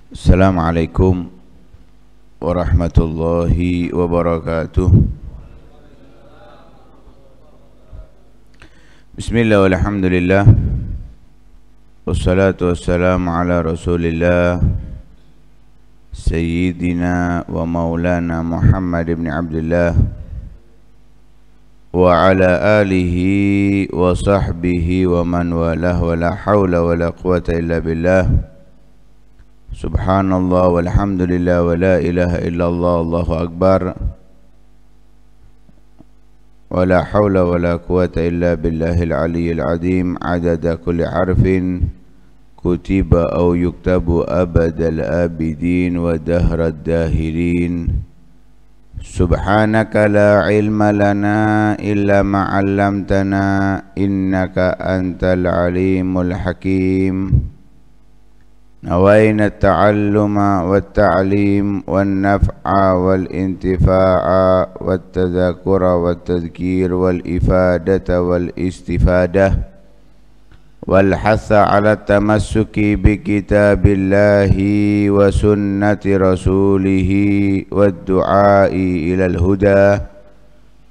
Assalamualaikum warahmatullahi wabarakatuh. Bismillah walhamdulillah, wassalatu wassalamu ala rasulillah Sayyidina wa maulana Muhammad ibn Abdullah wa ala alihi wa sahbihi wa man walah, wa la hawla wa la quwata illa billah. Subhanallah walhamdulillah wa la ilaha illallah, Allahu akbar, wa la hawla wa la quwata illa billahil aliyyil azim. Adada kulli harfin kutiba aw yuktabu abadal abidin wa dahrad dahirin. Subhanaka la ilma lana illa ma 'allamtana innaka antal alimul hakim. Nawayna at-ta'alluma wat-ta'lim wan-naf'a wal-intifa'a wat-tadhakkura wat-tadhkir wal-ifadata wal-istifadah wal-hatha 'ala at-tamassuki bi kitabillahi wa sunnati rasulih wad-du'a'i ila al-huda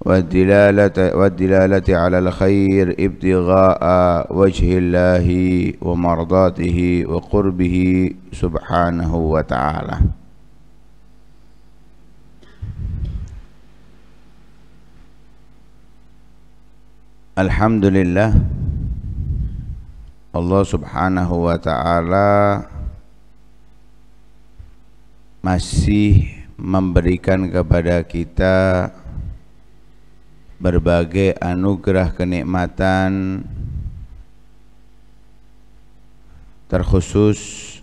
wad-dilalati 'ala al-khair ibtigha'a wajhillahi wa mardatihi wa qurbihi subhanahu wa ta'ala. Alhamdulillah, Allah subhanahu wa ta'ala masih memberikan kepada kita berbagai anugerah kenikmatan, terkhusus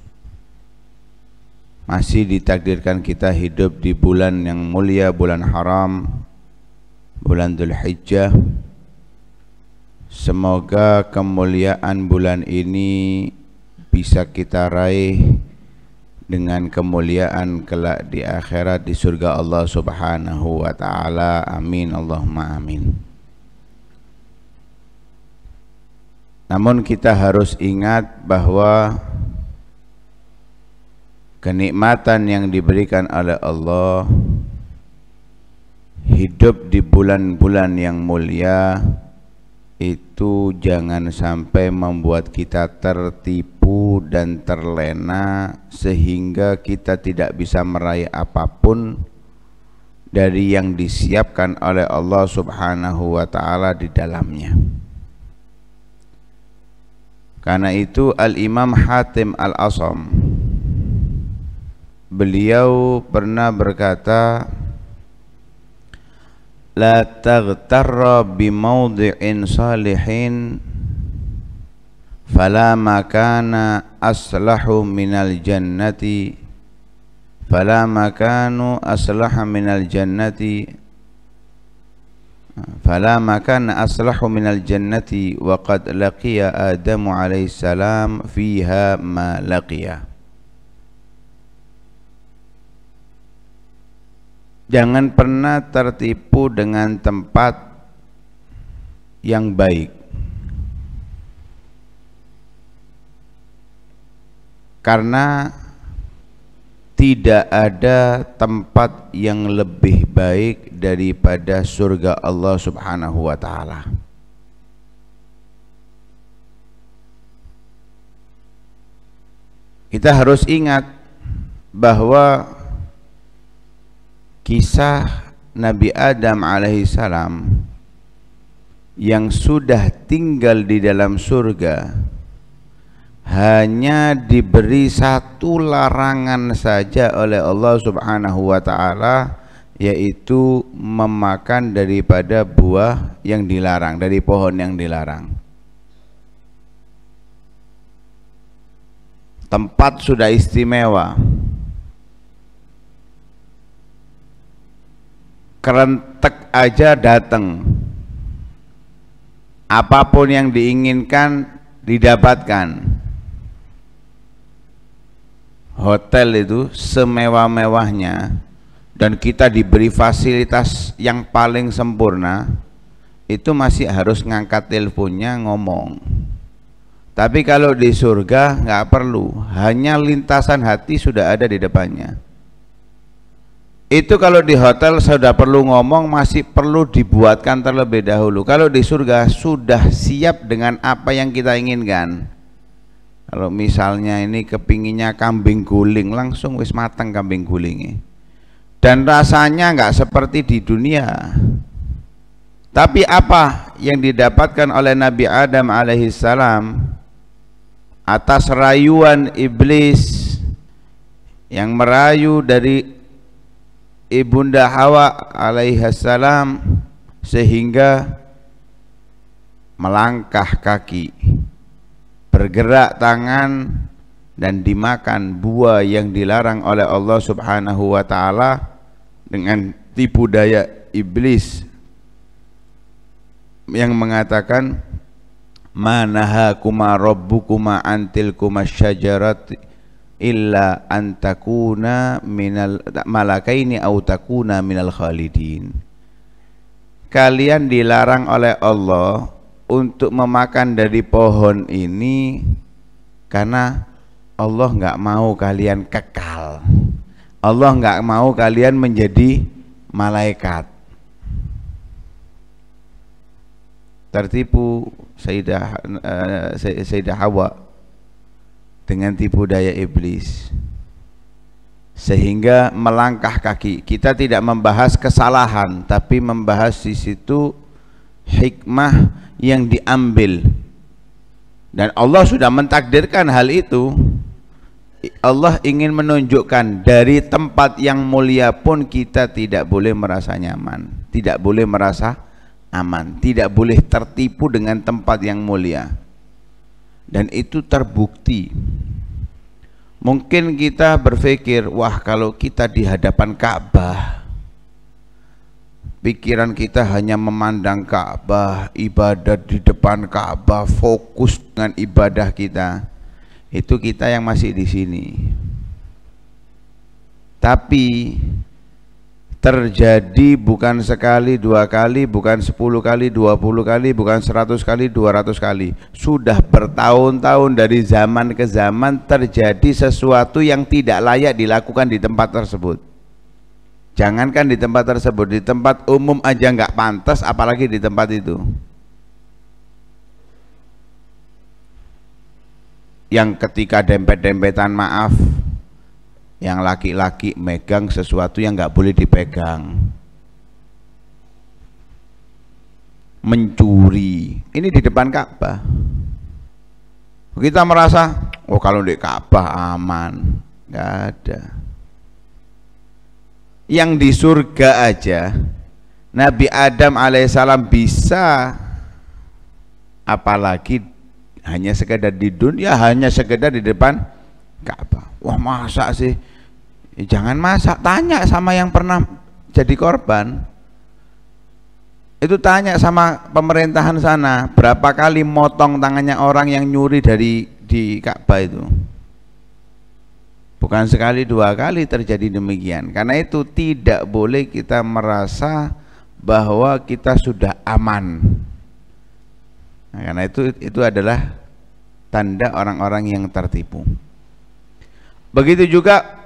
masih ditakdirkan kita hidup di bulan yang mulia, bulan haram, bulan Dzulhijjah. Semoga kemuliaan bulan ini bisa kita raih dengan kemuliaan kelak di akhirat di surga Allah subhanahu wa ta'ala. Amin Allahumma amin. Namun kita harus ingat bahwa kenikmatan yang diberikan oleh Allah, hidup di bulan-bulan yang mulia, itu jangan sampai membuat kita tertipu dan terlena sehingga kita tidak bisa meraih apapun dari yang disiapkan oleh Allah subhanahu wa ta'ala di dalamnya. Karena itu Al-Imam Hatim Al-Asam, beliau pernah berkata, la taghtarra bimawdi'in salihin fala makana aslahu minal jannati fala makanu aslaha minal jannati fala makana aslahu minal jannati wa qad laqiya Adamu alaihi salam fiha ma laqiya. Jangan pernah tertipu dengan tempat yang baik, karena tidak ada tempat yang lebih baik daripada surga Allah subhanahu wa ta'ala. Kita harus ingat bahwa kisah Nabi Adam alaihissalam yang sudah tinggal di dalam surga hanya diberi satu larangan saja oleh Allah subhanahu wa ta'ala, yaitu memakan daripada buah yang dilarang, dari pohon yang dilarang. Tempat sudah istimewa, kerentek aja datang, apapun yang diinginkan didapatkan. Hotel itu semewah-mewahnya, dan kita diberi fasilitas yang paling sempurna, itu masih harus ngangkat teleponnya ngomong. Tapi kalau di surga nggak perlu, hanya lintasan hati sudah ada di depannya. Itu kalau di hotel sudah perlu ngomong, masih perlu dibuatkan terlebih dahulu. Kalau di surga sudah siap dengan apa yang kita inginkan. Kalau misalnya ini kepinginnya kambing guling, langsung wis matang kambing gulingnya. Dan rasanya nggak seperti di dunia. Tapi apa yang didapatkan oleh Nabi Adam alaihissalam atas rayuan iblis yang merayu dari Ibunda Hawa alaihissalam sehingga melangkah kaki, bergerak tangan, dan dimakan buah yang dilarang oleh Allah Subhanahu wa taala dengan tipu daya iblis yang mengatakan manahakuma rabbukuma antilkuma syajarati illa antakuna minal malakaini au takuna minal khalidin. Kalian dilarang oleh Allah untuk memakan dari pohon ini karena Allah nggak mau kalian kekal. Allah nggak mau kalian menjadi malaikat. Tertipu Sayyidah Hawa dengan tipu daya iblis sehingga melangkah kaki. Kita tidak membahas kesalahan, tapi membahas di situ hikmah yang diambil, dan Allah sudah mentakdirkan hal itu. Allah ingin menunjukkan dari tempat yang mulia pun kita tidak boleh merasa nyaman, tidak boleh merasa aman, tidak boleh tertipu dengan tempat yang mulia. Dan itu terbukti. Mungkin kita berpikir, wah kalau kita di hadapan Ka'bah, pikiran kita hanya memandang Ka'bah, ibadah di depan Ka'bah, fokus dengan ibadah kita. Itu kita yang masih di sini. Tapi terjadi bukan sekali, dua kali, bukan 10 kali, 20 kali, bukan 100 kali, 200 kali. Sudah bertahun-tahun dari zaman ke zaman terjadi sesuatu yang tidak layak dilakukan di tempat tersebut. Jangankan di tempat tersebut, di tempat umum aja nggak pantas, apalagi di tempat itu. Yang ketika dempet-dempetan maaf, yang laki-laki megang sesuatu yang nggak boleh dipegang, mencuri, ini di depan Ka'bah. Kita merasa, oh kalau di Ka'bah aman, nggak ada. Yang di surga aja Nabi Adam alaihissalam bisa, apalagi hanya sekedar di dunia, hanya sekedar di depan Ka'bah. Wah masa sih? Jangan masak, tanya sama yang pernah jadi korban. Itu tanya sama pemerintahan sana, berapa kali motong tangannya orang yang nyuri di Ka'bah itu. Bukan sekali, dua kali terjadi demikian. Karena itu tidak boleh kita merasa bahwa kita sudah aman. Nah, karena itu adalah tanda orang-orang yang tertipu. Begitu juga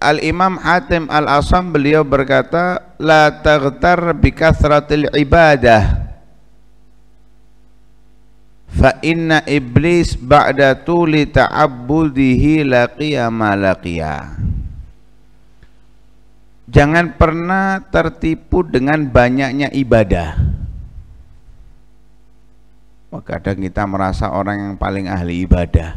Al-Imam Hatim Al-Asam, beliau berkata, la taghtar bi kathratil ibadah fa inna iblis ba'da tuli ta'abbudihi laqiya ma laqiya. Jangan pernah tertipu dengan banyaknya ibadah. Kadang kita merasa orang yang paling ahli ibadah.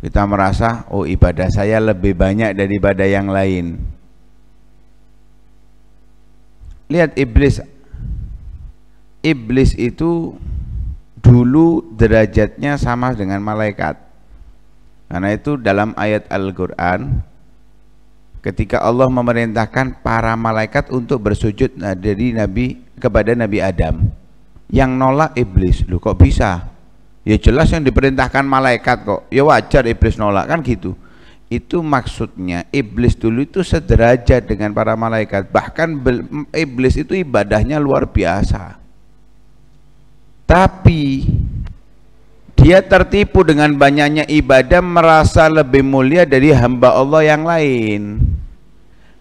Kita merasa, oh ibadah saya lebih banyak daripada yang lain. Lihat iblis. Iblis itu dulu derajatnya sama dengan malaikat. Karena itu dalam ayat Al-Quran, ketika Allah memerintahkan para malaikat untuk bersujud kepada Nabi Adam, yang nolak iblis. Loh kok bisa? Ya jelas yang diperintahkan malaikat kok, ya wajar iblis nolak, kan gitu. Itu maksudnya iblis dulu itu sederajat dengan para malaikat. Bahkan iblis itu ibadahnya luar biasa. Tapi dia tertipu dengan banyaknya ibadah, merasa lebih mulia dari hamba Allah yang lain,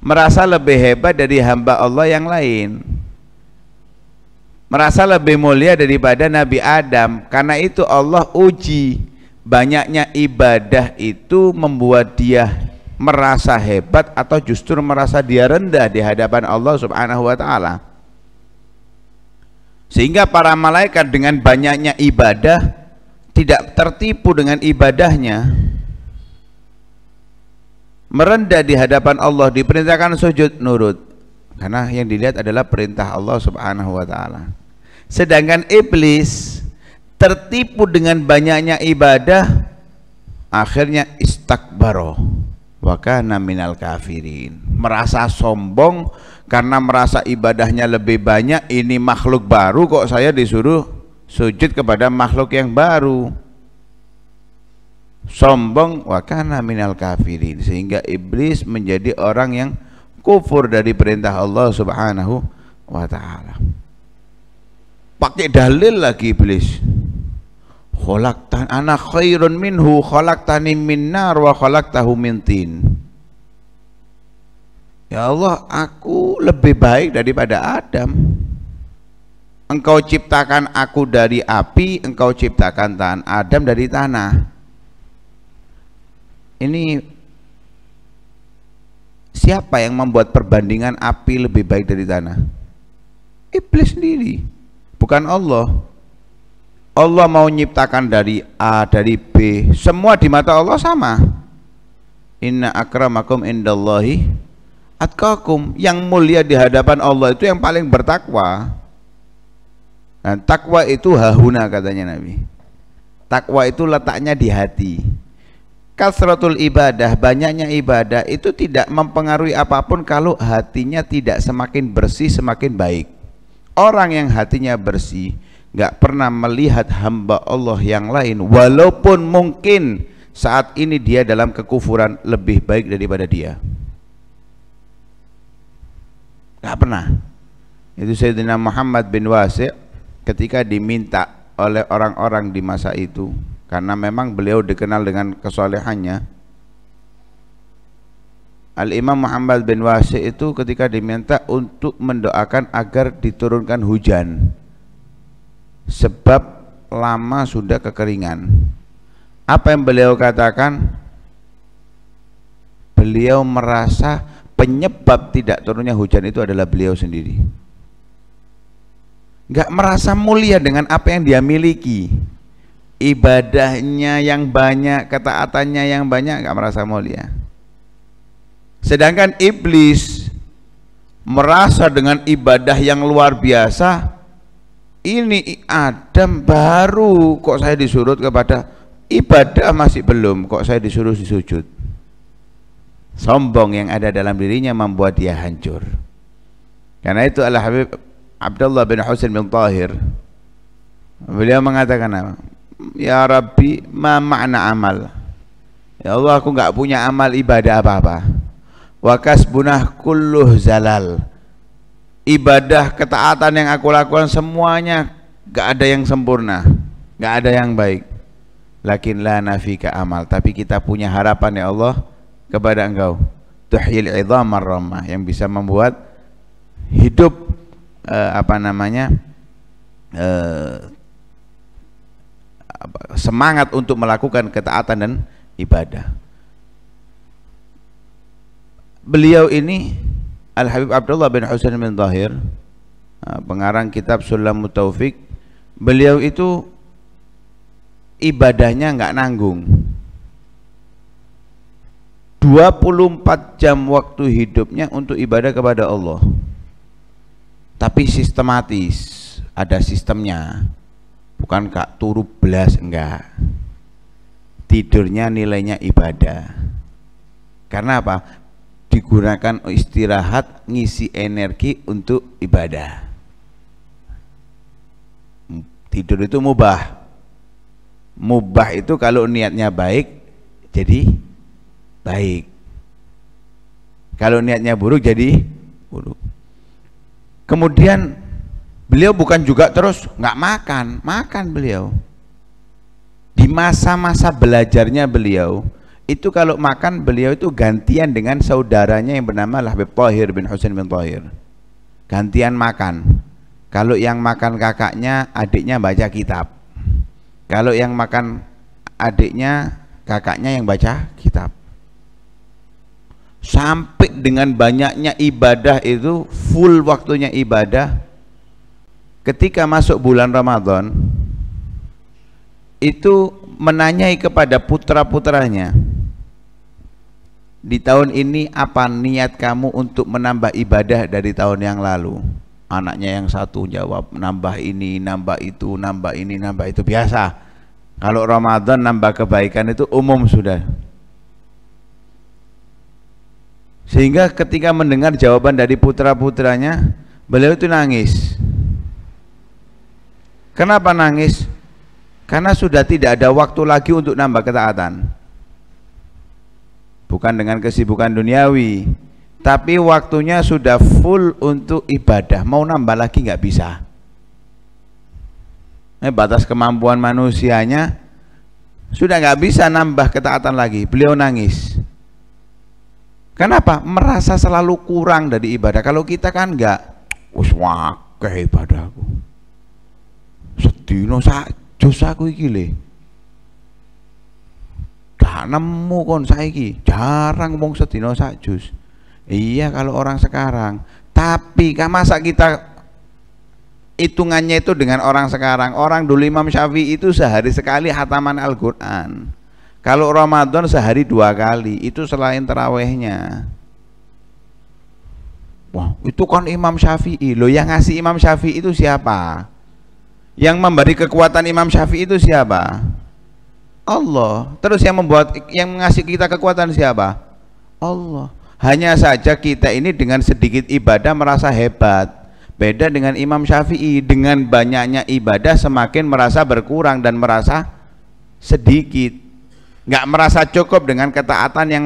merasa lebih hebat dari hamba Allah yang lain, merasa lebih mulia daripada Nabi Adam. Karena itu Allah uji, banyaknya ibadah itu membuat dia merasa hebat atau justru merasa dia rendah di hadapan Allah Subhanahu wa ta'ala. Sehingga para malaikat dengan banyaknya ibadah tidak tertipu dengan ibadahnya, merendah di hadapan Allah, diperintahkan sujud nurut, karena yang dilihat adalah perintah Allah Subhanahu wa ta'ala. Sedangkan iblis tertipu dengan banyaknya ibadah, akhirnya istakbaro wa kana minal kafirin, merasa sombong karena merasa ibadahnya lebih banyak. Ini makhluk baru kok saya disuruh sujud kepada makhluk yang baru. Sombong, wa kana minal kafirin, sehingga iblis menjadi orang yang kufur dari perintah Allah Subhanahu wa ta'ala. Pakai dalil lagi iblis, khalaqtan ana khairun minhu khalaqtani min nar wa khalaqtahu min tin. Ya Allah, aku lebih baik daripada Adam. Engkau ciptakan aku dari api, engkau ciptakan Adam dari tanah. Ini siapa yang membuat perbandingan api lebih baik dari tanah? Iblis sendiri, bukan Allah. Allah mau nyiptakan dari A, dari B, semua di mata Allah sama. Inna akramakum indallahi atqakum, yang mulia di hadapan Allah itu yang paling bertakwa. Dan takwa itu hahuna, katanya Nabi. Takwa itu letaknya di hati. Kasratul ibadah, banyaknya ibadah itu tidak mempengaruhi apapun kalau hatinya tidak semakin bersih, semakin baik. Orang yang hatinya bersih nggak pernah melihat hamba Allah yang lain, walaupun mungkin saat ini dia dalam kekufuran, lebih baik daripada dia. Nggak pernah. Itu Sayyidina Muhammad bin Wasi' ketika diminta oleh orang-orang di masa itu, karena memang beliau dikenal dengan kesolehannya. Al-Imam Muhammad bin Wasi' itu ketika diminta untuk mendoakan agar diturunkan hujan, sebab lama sudah kekeringan. Apa yang beliau katakan? Beliau merasa penyebab tidak turunnya hujan itu adalah beliau sendiri. Nggak merasa mulia dengan apa yang dia miliki, ibadahnya yang banyak, ketaatannya yang banyak, nggak merasa mulia. Sedangkan iblis merasa dengan ibadah yang luar biasa, ini Adam baru kok saya disuruh kepada ibadah, masih belum kok saya disuruh disujud. Sombong yang ada dalam dirinya membuat dia hancur. Karena itu Al-Habib Abdullah bin Husain bin Tahir, beliau mengatakan apa? Ya Rabbi, ma makna amal? Ya Allah, aku nggak punya amal ibadah apa-apa. Wa kasbunah kulluh zalal. Ibadah ketaatan yang aku lakukan semuanya nggak ada yang sempurna, nggak ada yang baik. Lakin la nafika amal, tapi kita punya harapan ya Allah kepada Engkau. Tuhyil idhamar ramah, yang bisa membuat hidup semangat untuk melakukan ketaatan dan ibadah. Beliau ini Al-Habib Abdullah bin Husain bin Tahir, pengarang kitab Sulamut Taufik, beliau itu ibadahnya nggak nanggung. 24 jam waktu hidupnya untuk ibadah kepada Allah, tapi sistematis, ada sistemnya, bukan kak turu belas, enggak. Tidurnya nilainya ibadah. Karena apa? Digunakan istirahat, ngisi energi untuk ibadah. Tidur itu mubah. Mubah itu kalau niatnya baik jadi baik, kalau niatnya buruk jadi buruk. Kemudian beliau bukan juga terus nggak makan, makan beliau. Di masa-masa belajarnya beliau itu kalau makan beliau itu gantian dengan saudaranya yang bernama Habib Thahir bin Husain bin Thahir. Gantian makan. Kalau yang makan kakaknya, adiknya baca kitab. Kalau yang makan adiknya, kakaknya yang baca kitab. Sampai dengan banyaknya ibadah itu, full waktunya ibadah. Ketika masuk bulan Ramadan, itu menanyai kepada putra-putranya, di tahun ini apa niat kamu untuk menambah ibadah dari tahun yang lalu? Anaknya yang satu jawab, nambah ini, nambah itu, nambah ini, nambah itu. Biasa kalau Ramadan nambah kebaikan itu umum sudah. Sehingga ketika mendengar jawaban dari putra-putranya, beliau itu nangis. Kenapa nangis? Karena sudah tidak ada waktu lagi untuk nambah ketaatan. Bukan dengan kesibukan duniawi, tapi waktunya sudah full untuk ibadah. Mau nambah lagi nggak bisa. Batas kemampuan manusianya sudah nggak bisa nambah ketaatan lagi. Beliau nangis. Kenapa? Merasa selalu kurang dari ibadah. Kalau kita kan nggak, wis wakeh ibadahku. Sedino sajus aku iki le. Gak nemu kon saiki, jarang wong sedina sak jus. Iya kalau orang sekarang. Tapi kan masa kita hitungannya itu dengan orang sekarang. Orang dulu Imam Syafi'i itu sehari sekali khataman Al-Qur'an. Kalau Ramadan sehari 2 kali, itu selain tarawehnya. Wah, itu kan Imam Syafi'i. Loh, yang ngasih Imam Syafi'i itu siapa? Yang memberi kekuatan Imam Syafi'i itu siapa? Allah. Terus yang ngasih kita kekuatan siapa? Allah. Hanya saja kita ini dengan sedikit ibadah merasa hebat. Beda dengan Imam Syafi'i, dengan banyaknya ibadah semakin merasa berkurang dan merasa sedikit. Nggak merasa cukup dengan ketaatan yang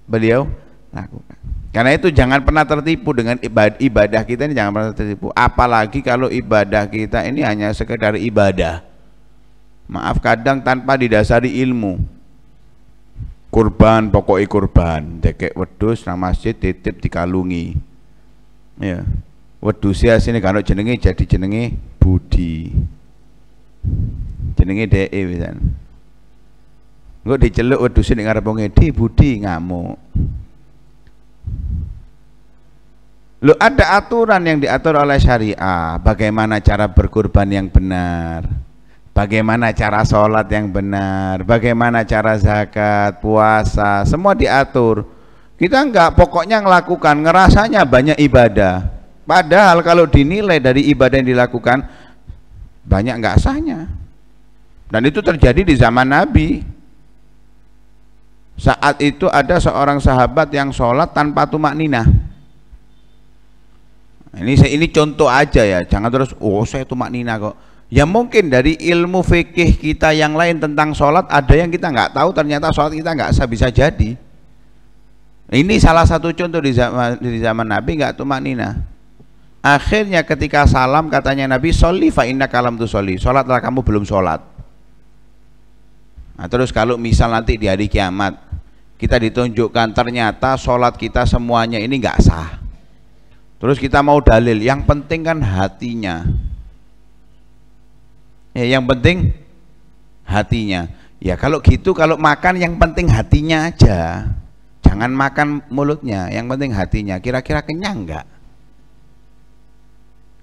beliau lakukan. Karena itu jangan pernah tertipu dengan ibadah kita ini, jangan pernah tertipu. Apalagi kalau ibadah kita ini hanya sekedar ibadah. Maaf, kadang tanpa didasari ilmu. Kurban, pokoknya kurban, dekek wedhus nang masjid titip dikalungi. Ya. Wedhusnya sini kalau jenenge jadi jenenge Budi. Jenenge DE pisan. Engko diceluk wedhus ning ngarep wong di Budi ngamuk. Loh, ada aturan yang diatur oleh syariah, bagaimana cara berkurban yang benar, bagaimana cara sholat yang benar, bagaimana cara zakat, puasa, semua diatur. Kita enggak, pokoknya ngelakukan, ngerasanya banyak ibadah, padahal kalau dinilai dari ibadah yang dilakukan banyak enggak sahnya. Dan itu terjadi di zaman Nabi. Saat itu ada seorang sahabat yang sholat tanpa tumak ninah. Ini contoh aja ya, jangan terus oh saya tumak ninah kok. Ya mungkin dari ilmu fikih kita yang lain tentang sholat ada yang kita nggak tahu, ternyata sholat kita nggak bisa jadi. Ini salah satu contoh di zaman Nabi nggak tumak ninah. Akhirnya ketika salam katanya Nabi, sholli fa innaka lam tusolli, sholatlah kamu belum sholat. Nah, terus kalau misal nanti di hari kiamat kita ditunjukkan ternyata sholat kita semuanya ini nggak sah, terus kita mau dalil, yang penting kan hatinya. Ya, yang penting hatinya. Ya kalau gitu, kalau makan yang penting hatinya aja, jangan makan mulutnya, yang penting hatinya. Kira-kira kenyang nggak?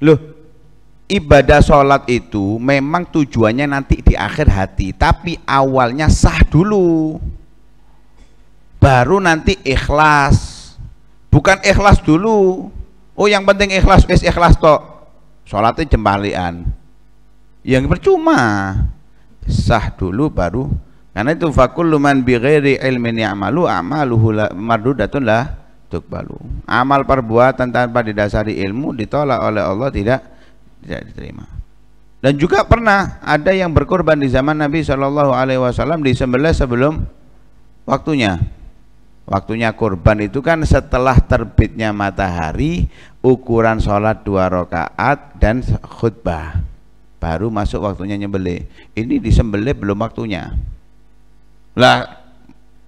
Loh, ibadah sholat itu memang tujuannya nanti di akhir hati, tapi awalnya sah dulu, baru nanti ikhlas. Bukan ikhlas dulu, oh yang penting ikhlas, ikhlas tok, sholatnya jembalian, yang percuma. Sah dulu baru. Karena itu fakullu man bighairi ilmin ya'malu a'maluhu mardudatun la tuqbalu. Amal perbuatan tanpa didasari ilmu ditolak oleh Allah, tidak diterima. Dan juga pernah ada yang berkorban di zaman Nabi SAW disembelih sebelum waktunya. Waktunya kurban itu kan setelah terbitnya matahari, ukuran sholat 2 rakaat dan khutbah. baru masuk waktunya nyembelih. Ini disembelih belum waktunya. Lah,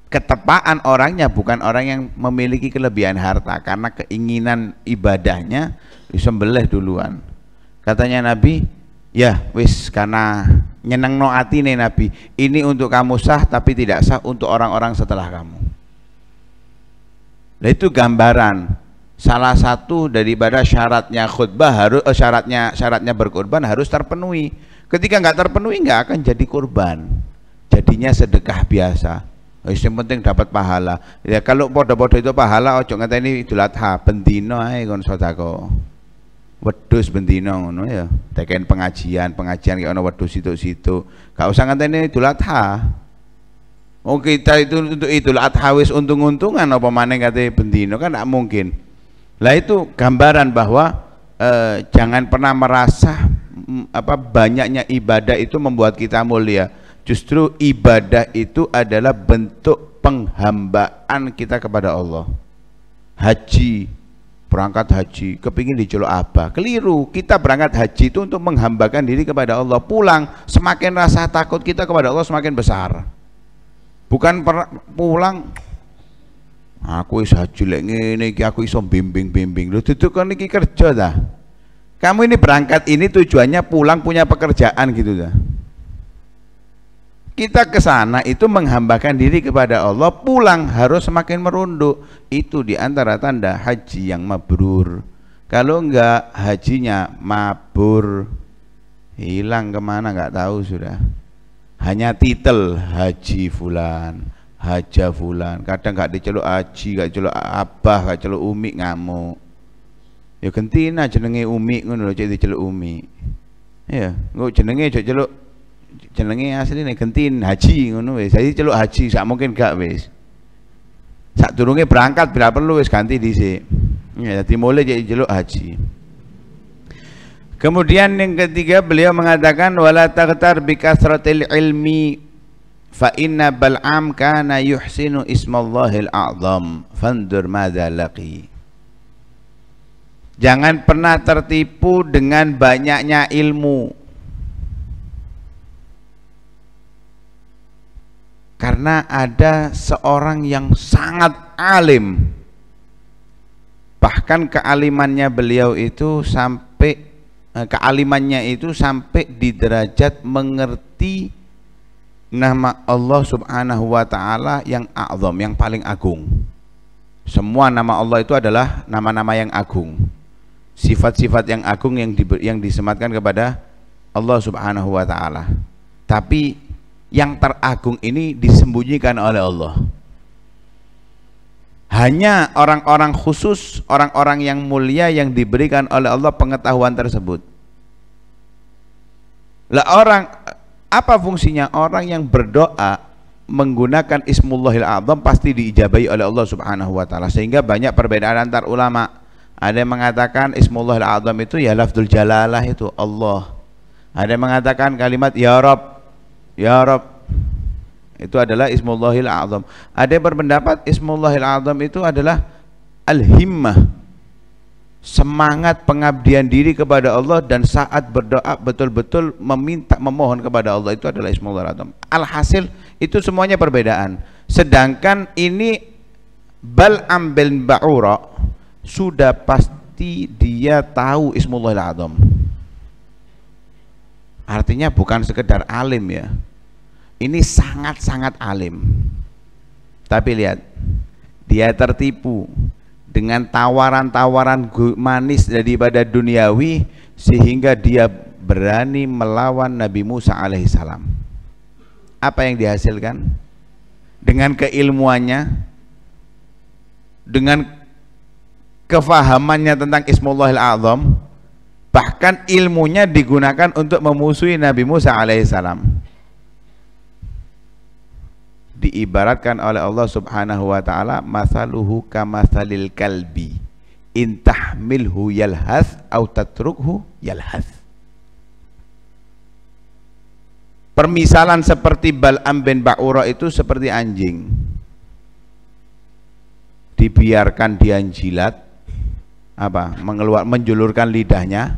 ketepaan orangnya bukan orang yang memiliki kelebihan harta, karena keinginan ibadahnya disembelih duluan. Katanya Nabi, ya wis, karena nyenengno atine Nabi, ini untuk kamu sah tapi tidak sah untuk orang-orang setelah kamu. Nah, itu gambaran salah satu daripada syaratnya khutbah harus syaratnya berkorban harus terpenuhi. Ketika nggak terpenuhi nggak akan jadi kurban, jadinya sedekah biasa. Yang penting dapat pahala. Ya kalau podo-podo itu pahala, ojo ngeteni Idul Adha, bendino ae kon sedekah. Wedhus bendino ngono ya. Teken pengajian kayak ono wedhus situ-situ. Gak usah ngenteni Idul Adha. Oh, kita itu untuk Idul Adha wis untung-untungan apa maneh kate bendino, kan tidak mungkin. Lah itu gambaran bahwa jangan pernah merasa banyaknya ibadah itu membuat kita mulia. Justru ibadah itu adalah bentuk penghambaan kita kepada Allah. Haji, berangkat haji, kepingin diceluk apa? Keliru. Kita berangkat haji itu untuk menghambakan diri kepada Allah. Pulang, semakin rasa takut kita kepada Allah semakin besar. Bukan pulang, aku is haji lek ngene iki, aku iso bimbing. Lho itu kan iki kerja dah. Kamu ini berangkat ini tujuannya pulang punya pekerjaan gitu dah. Kita ke sana itu menghambakan diri kepada Allah, pulang harus semakin merunduk. Itu diantara tanda haji yang mabrur. Kalau enggak, hajinya mabur, hilang kemana nggak tahu sudah. Hanya titel haji fulan, haja fulan. Kadang nggak diceluk haji, nggak diceluk abah, nggak diceluk umi, ngamuk. Ya gentina jenenge umi ngono lho, cek diceluk umi. Ya, engko jenenge celuk jenenge asline gentin haji ngono wis. Jadi celuk haji sak mungkin gak wis. Sadurunge berangkat bila perlu wis ganti dhisik. Ya, dadi mulai jadi celuk haji. Kemudian yang ketiga beliau mengatakan wala taghtar bi kasratil ilmi fa inna bal'am kana yuhsinu ismallahil a'zam fandur madza laqi. Jangan pernah tertipu dengan banyaknya ilmu. Karena ada seorang yang sangat alim, bahkan kealimannya beliau itu sampai di derajat mengerti nama Allah Subhanahu wa taala yang a'zam, yang paling agung. Semua nama Allah itu adalah nama-nama yang agung, sifat-sifat yang agung yang disematkan kepada Allah Subhanahu wa taala. Tapi yang teragung ini disembunyikan oleh Allah. Hanya orang-orang khusus, orang-orang yang mulia yang diberikan oleh Allah pengetahuan tersebut. Lah apa fungsinya? Orang yang berdoa menggunakan Ismullahil A'zam pasti diijabahi oleh Allah Subhanahu wa taala. Sehingga banyak perbedaan antar ulama. Ada yang mengatakan Ismullahil A'zam itu ya lafdzul jalalah, itu Allah. Ada yang mengatakan kalimat ya Rabb, ya Rabb itu adalah Ismullahil A'zam. Ada yang berpendapat Ismullahil A'zam itu adalah al-himmah, semangat pengabdian diri kepada Allah, dan saat berdoa betul-betul memohon kepada Allah, itu adalah Ismullahil A'zam. Alhasil itu semuanya perbedaan. Sedangkan ini Bal'am bin Ba'ura sudah pasti dia tahu Ismullahil A'zam. Artinya bukan sekedar alim ya, ini sangat-sangat alim. Tapi lihat, dia tertipu dengan tawaran-tawaran manis daripada duniawi sehingga dia berani melawan Nabi Musa alaihissalam. Apa yang dihasilkan? Dengan keilmuannya, dengan kefahamannya tentang Ismullahil A'zam, bahkan ilmunya digunakan untuk memusuhi Nabi Musa alaihissalam. Diibaratkan oleh Allah Subhanahu wa taala, masaluhu kamatsalil kalbi in tahmilhu yalhath au tatrukhu yalhath. Permisalan seperti Bal'am bin Ba'ura itu seperti anjing. Dibiarkan dia jilat, menjulurkan lidahnya,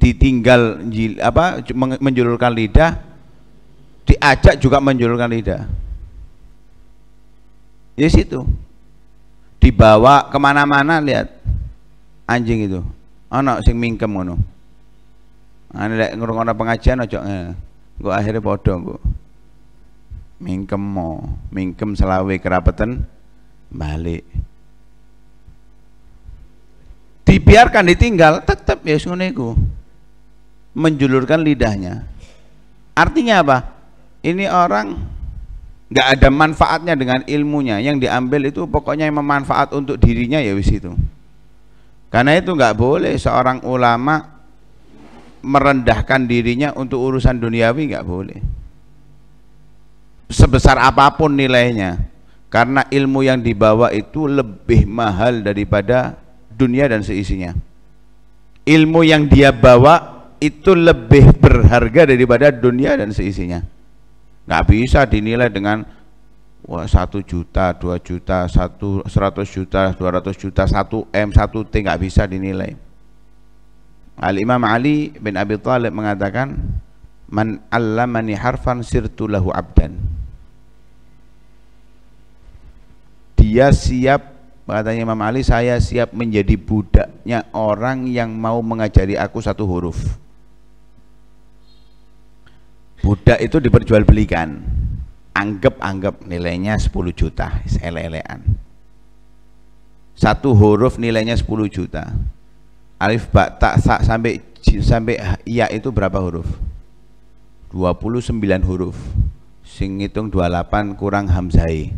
ditinggal menjulurkan lidah, diajak juga menjulurkan lidah. Ya situ. Dibawa kemana-mana, lihat anjing itu. Ana sing mingkem ngono. Ane lek ngrungokno pengajian aja engko akhire padha engko. Mingkem selawe kerapeten balik. Dibiarkan ditinggal tetap ya ngono iku. Menjulurkan lidahnya. Artinya apa? Ini orang nggak ada manfaatnya dengan ilmunya, yang diambil itu pokoknya yang memanfaat untuk dirinya ya wis itu. Karena itu nggak boleh seorang ulama merendahkan dirinya untuk urusan duniawi, nggak boleh. Sebesar apapun nilainya, karena ilmu yang dibawa itu lebih mahal daripada dunia dan seisinya. Ilmu yang dia bawa itu lebih berharga daripada dunia dan seisinya. Nggak bisa dinilai dengan 1 juta, 2 juta, 100 juta, 200 juta, 1 M, 1 T, nggak bisa dinilai. Al-Imam Ali bin Abi Thalib mengatakan, man allamani harfan sirtu lahu abdan. Dia siap, katanya Imam Ali, saya siap menjadi budaknya orang yang mau mengajari aku 1 huruf. Budak itu diperjualbelikan, anggap nilainya 10 juta, ele-elean. 1 huruf nilainya 10 juta. Alif ba ta sa sampai ya itu berapa huruf? 29 huruf. Sing ngitung 28 kurang hamzai.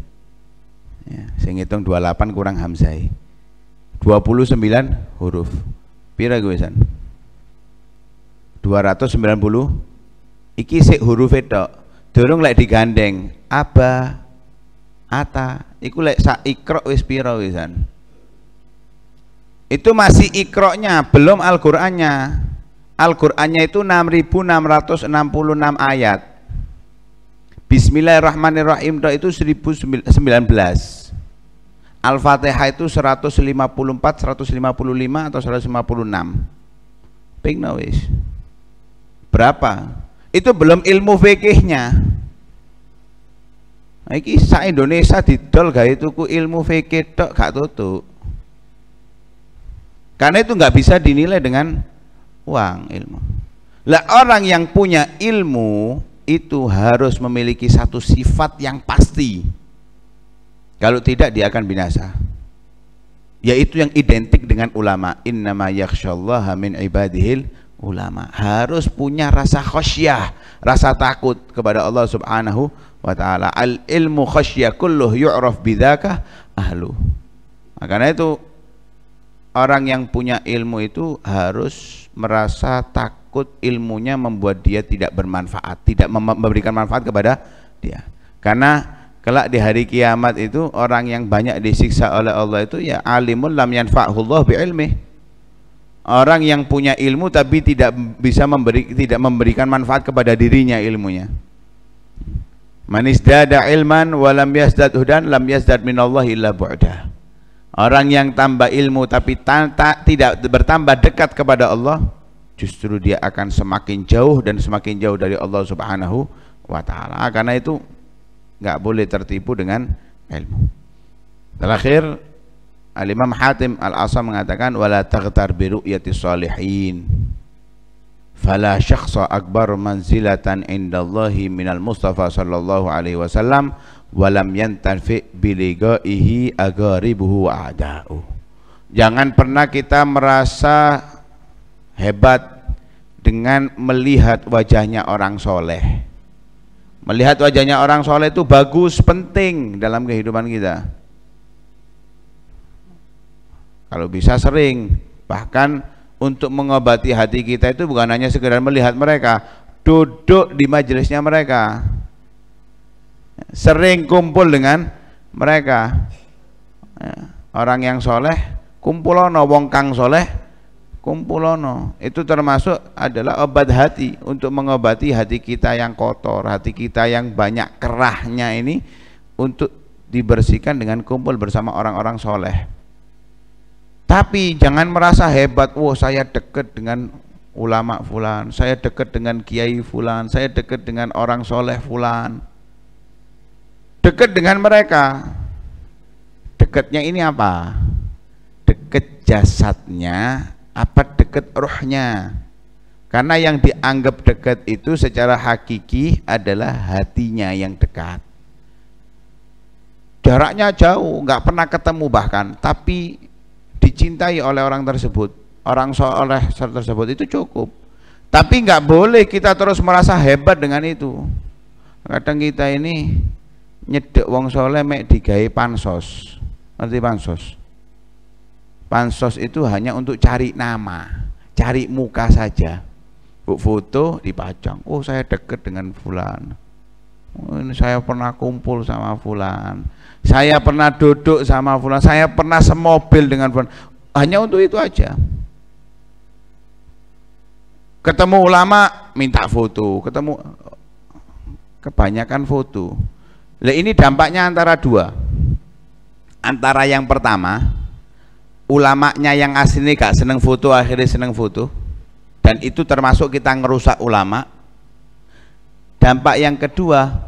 Ya, sing ngitung 28 kurang hamzai. 29 huruf. Pira gue san? 290. Iki sik huruf tok. Durung lek digandeng aba, ata, iku lek sak ikra wis pira wisan. Itu masih ikroknya, belum Al-Qur'annya. Al-Qur'annya itu 6.666 ayat. Bismillahirrahmanirrahim itu 1019. Al-Fatihah itu 154, 155 atau 156. Ping wis. Berapa? Itu belum ilmu fikihnya. Iki sak Indonesia didol gawe tuku ilmu fikih tok gak tutuk. Karena itu nggak bisa dinilai dengan uang ilmu. Lah orang yang punya ilmu itu harus memiliki satu sifat yang pasti. Kalau tidak dia akan binasa. Yaitu yang identik dengan ulama. Innama yakhsyallaha min ibadihil ulama. Harus punya rasa khasyah, rasa takut kepada Allah Subhanahu wa ta'ala. Al ilmu khasyah kulluh yu'raf bidzaka ahlu. Karena itu orang yang punya ilmu itu harus merasa takut ilmunya membuat dia tidak bermanfaat, tidak memberikan manfaat kepada dia. Karena kelak di hari kiamat itu orang yang banyak disiksa oleh Allah itu ya alimun lam yanfa'hullah bi'ilmih. Orang yang punya ilmu tapi tidak bisa memberikan manfaat kepada dirinya ilmunya. Man izdada ilman wa lam yazdad hudan lam yazdad minallahi illa bu'da. Orang yang tambah ilmu tapi tidak bertambah dekat kepada Allah, justru dia akan semakin jauh dan semakin jauh dari Allah Subhanahu wa ta'ala. Karena itu nggak boleh tertipu dengan ilmu. Terakhir, Al-Imam Hatim Al-Asam mengatakan, wala taghtar bi ru'yati shalihin fala syakhsa akbar manzilatan indallahi minal Mustafa sallallahu alaihi wasallam walam yantafi biligaihi agaribuhu wa a'da'u. Jangan pernah kita merasa hebat dengan melihat wajahnya orang soleh. Melihat wajahnya orang soleh itu bagus, penting dalam kehidupan kita. Kalau bisa sering, bahkan untuk mengobati hati kita itu bukan hanya sekedar melihat mereka, duduk di majelisnya mereka, sering kumpul dengan mereka. Orang yang soleh kumpulono, wong kang soleh kumpulono. Itu termasuk adalah obat hati, untuk mengobati hati kita yang kotor, hati kita yang banyak kerahnya ini, untuk dibersihkan dengan kumpul bersama orang-orang soleh. Tapi jangan merasa hebat, wah saya dekat dengan ulama fulan, saya dekat dengan kiai fulan, saya dekat dengan orang soleh fulan. Dekat dengan mereka. Dekatnya ini apa? Dekat jasadnya, apa dekat rohnya? Karena yang dianggap dekat itu secara hakiki adalah hatinya yang dekat. Jaraknya jauh, nggak pernah ketemu bahkan, tapi dicintai oleh orang tersebut, orang soleh tersebut, itu cukup. Tapi nggak boleh kita terus merasa hebat dengan itu. Kadang kita ini nyedek wong soleh mek digawe pansos. Ngerti pansos? Pansos itu hanya untuk cari nama, cari muka saja. Buk foto dipajang, oh saya dekat dengan fulan, oh, ini saya pernah kumpul sama fulan, saya pernah duduk sama fulan, saya pernah semobil dengan fulan. Hanya untuk itu aja. Ketemu ulama minta foto, ketemu, kebanyakan foto. Nah, ini dampaknya antara dua. Antara yang pertama, ulamanya yang asli gak seneng foto, akhirnya seneng foto, dan itu termasuk kita ngerusak ulama. Dampak yang kedua,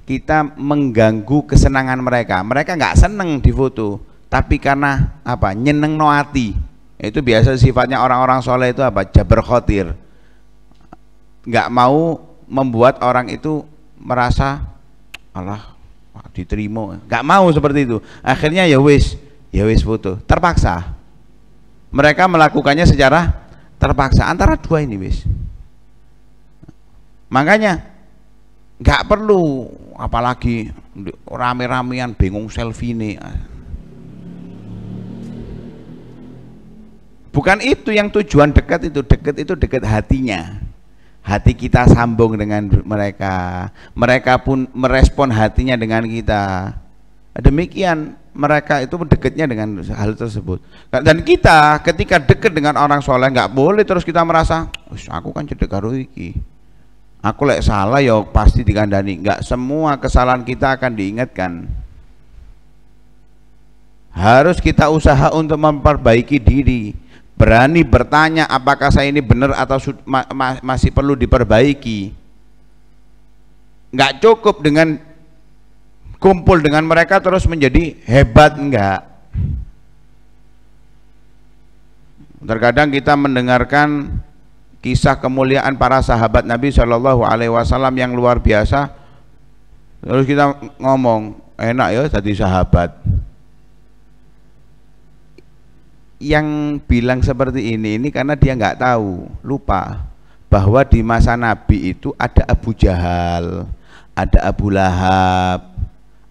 kita mengganggu kesenangan mereka. Mereka nggak seneng di foto, tapi karena apa? Nyeneng no hati. Itu biasa sifatnya orang-orang soleh itu apa? Jaber khotir. Nggak mau membuat orang itu merasa Allah diterima. Nggak mau seperti itu. Akhirnya ya wis foto. Terpaksa. Mereka melakukannya secara terpaksa. Antara dua ini wis. Makanya nggak perlu apalagi rame-ramean bingung selfie nih. Bukan itu yang tujuan dekat itu. Dekat itu dekat hatinya. Hati kita sambung dengan mereka. Mereka pun merespon hatinya dengan kita. Demikian mereka itu dekatnya dengan hal tersebut. Dan kita ketika dekat dengan orang soleh nggak boleh terus kita merasa, aku kan cedek karo iki. Aku lek salah ya pasti dikandani. Enggak, semua kesalahan kita akan diingatkan. Harus kita usaha untuk memperbaiki diri. Berani bertanya apakah saya ini benar atau masih perlu diperbaiki. Enggak cukup dengan kumpul dengan mereka terus menjadi hebat, enggak. Terkadang kita mendengarkan kisah kemuliaan para sahabat Nabi Shallallahu Alaihi Wasallam yang luar biasa, terus kita ngomong enak ya jadi sahabat. Yang bilang seperti ini karena dia nggak tahu, lupa bahwa di masa Nabi itu ada Abu Jahal, ada Abu Lahab,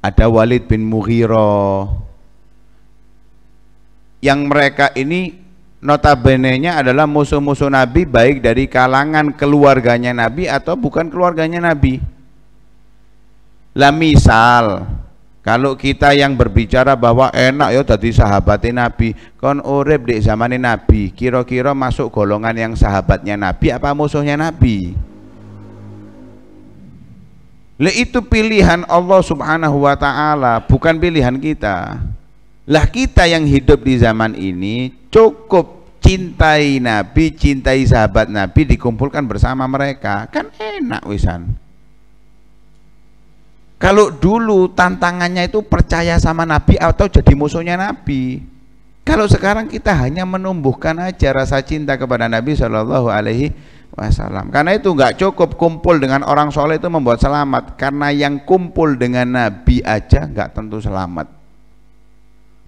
ada Walid bin Mughirah, yang mereka ini notabene-nya adalah musuh-musuh Nabi, baik dari kalangan keluarganya Nabi atau bukan keluarganya Nabi. Lah misal kalau kita yang berbicara bahwa enak ya jadi sahabatnya Nabi, kon urip di zaman Nabi, kira-kira masuk golongan yang sahabatnya Nabi apa musuhnya Nabi? Lah itu pilihan Allah Subhanahu wa taala, bukan pilihan kita. Lah kita yang hidup di zaman ini cukup cintai Nabi, cintai sahabat Nabi, dikumpulkan bersama mereka, kan enak wisan. Kalau dulu tantangannya itu percaya sama Nabi atau jadi musuhnya Nabi. Kalau sekarang kita hanya menumbuhkan aja rasa cinta kepada Nabi Shallallahu Alaihi Wasallam. Karena itu nggak cukup kumpul dengan orang soleh itu membuat selamat. Karena yang kumpul dengan Nabi aja nggak tentu selamat.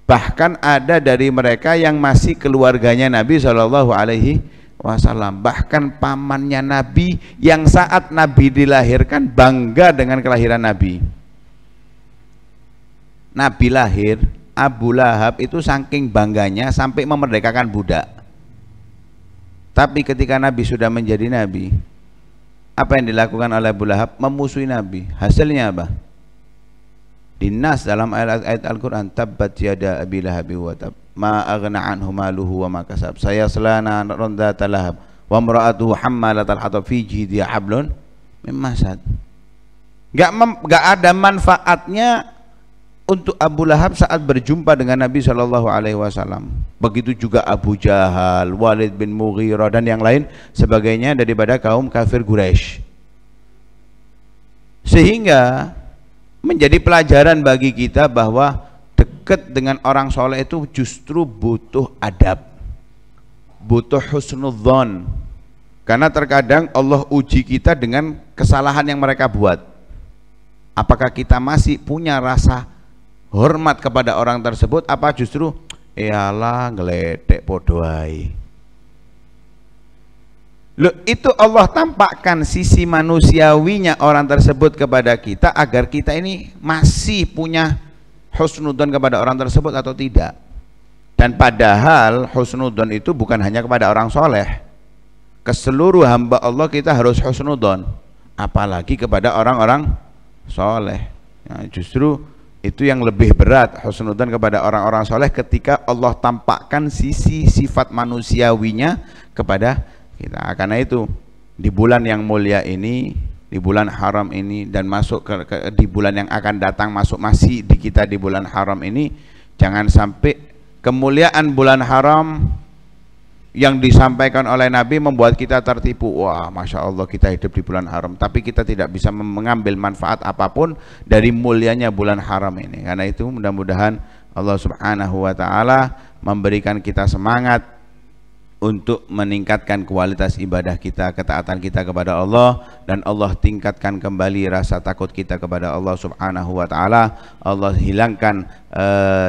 Bahkan ada dari mereka yang masih keluarganya Nabi Shallallahu Alaihi Wasallam. Bahkan pamannya Nabi yang saat Nabi dilahirkan bangga dengan kelahiran Nabi. Nabi lahir, Abu Lahab itu saking bangganya sampai memerdekakan budak. Tapi ketika Nabi sudah menjadi Nabi, apa yang dilakukan oleh Abu Lahab? Memusuhi Nabi. Hasilnya apa? Dinas dalam ayat Al-Quran, tabbat yada Abi Lahab wa tab, ma aghna anhu maluhu wa ma kasab, sayasla naran dzata lahab wa imra'atuhu hammalatal hatab fi jidha hablun min masad. Enggak ada manfaatnya untuk Abu Lahab saat berjumpa dengan Nabi Shallallahu Alaihi Wasallam. Begitu juga Abu Jahal, Walid bin Mughirah dan yang lain sebagainya daripada kaum kafir Quraisy. Sehingga menjadi pelajaran bagi kita bahwa dekat dengan orang soleh itu justru butuh adab, butuh husnudzon. Karena terkadang Allah uji kita dengan kesalahan yang mereka buat. Apakah kita masih punya rasa hormat kepada orang tersebut, apa justru iyalah ngeletek podo ae. Loh, itu Allah tampakkan sisi manusiawinya orang tersebut kepada kita agar kita ini masih punya husnudzon kepada orang tersebut atau tidak. Dan padahal husnudzon itu bukan hanya kepada orang soleh, ke seluruh hamba Allah kita harus husnudzon, apalagi kepada orang-orang soleh. Nah, justru itu yang lebih berat, husnudzon kepada orang-orang soleh ketika Allah tampakkan sisi sifat manusiawinya kepada kita. Karena itu di bulan yang mulia ini, di bulan haram ini, dan masuk di bulan yang akan datang, masih di kita di bulan haram ini, jangan sampai kemuliaan bulan haram yang disampaikan oleh Nabi membuat kita tertipu. Wah, Masya Allah kita hidup di bulan haram, tapi kita tidak bisa mengambil manfaat apapun dari mulianya bulan haram ini. Karena itu mudah-mudahan Allah Subhanahu wa Ta'ala memberikan kita semangat untuk meningkatkan kualitas ibadah kita, ketaatan kita kepada Allah, dan Allah tingkatkan kembali rasa takut kita kepada Allah Subhanahu wa Ta'ala. Allah hilangkan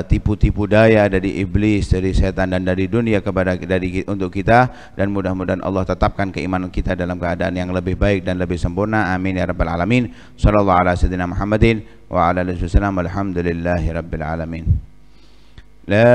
tipu-tipu daya dari iblis, dari setan dan dari dunia untuk kita, dan mudah-mudahan Allah tetapkan keimanan kita dalam keadaan yang lebih baik dan lebih sempurna. Amin ya rabbal alamin. Sallallahu ala sayyidina Muhammadin wa ala alihi wasallam. Alhamdulillahi rabbil alamin. La